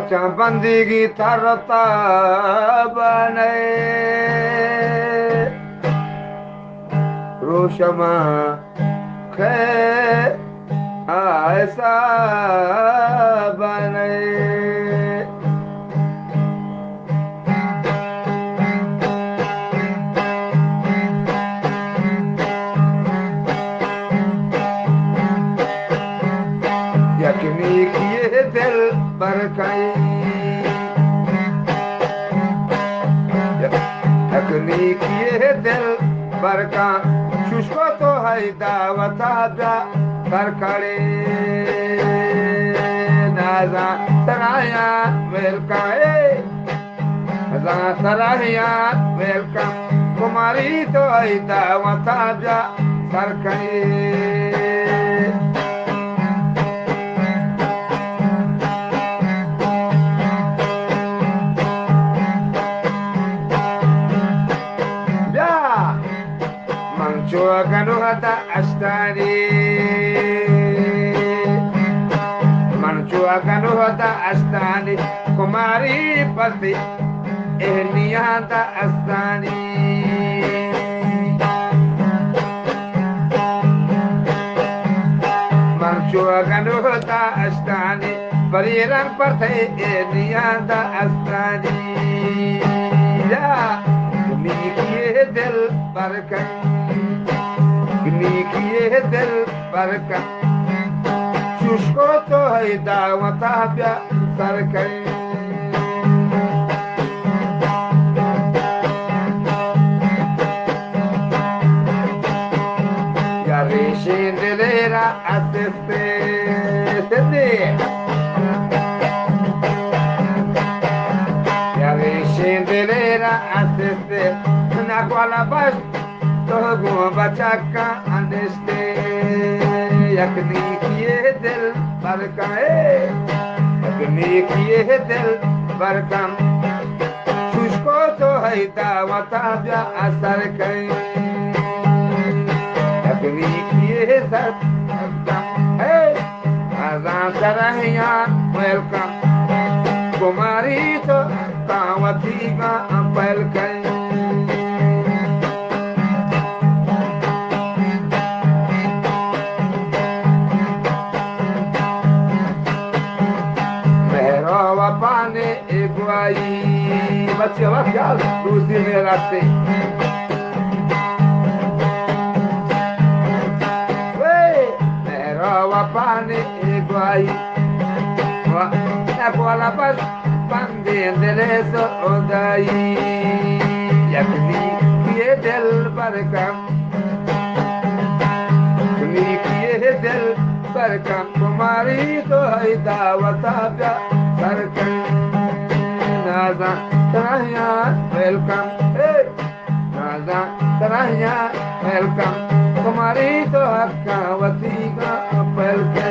बचा बंदगी तरता बने रोशमा खे ऐसा बने यकीनी किए दिल पर यकीनी किए दिल पर का शुष्को तो है दावता कर खड़े नाजा सराया वेलकम नाजा सराया वेलकम कुमारी तो है दावता कर खड़े Manchuaganu hata astani Manchuaganu hata astani Kumari pasti ehniyata astani Manchuaganu hata astani Bariran pasti ehniyata astani Ya Kuni kiye dil barkai किए दिल पर का शुष्को तो है दावता सर कई यारे शेंदलेरा असिस्ते सिद्धि यारे शेंदलेरा असिस्ते ना कोला बस Togo bachaka andeste yakni kiye dil barka yakni kiye dil barkam shushko to hai dawata bya asar kai yakni kiye sat hey azan sarahya welcome kumari to kawati ka ampel kai पाने एगुआई बच्चे वाला ख्याल दूसरी में रास्ते मेरा पाने एगुआई वाला बस पंदे दिले सो उदाई यकनी किए दिल पर कम यकनी किए दिल पर कम तुम्हारी तो है दावता Naza Sarahya welcome hey Naza Sarahya welcome Kumari to hakka wati ka welcome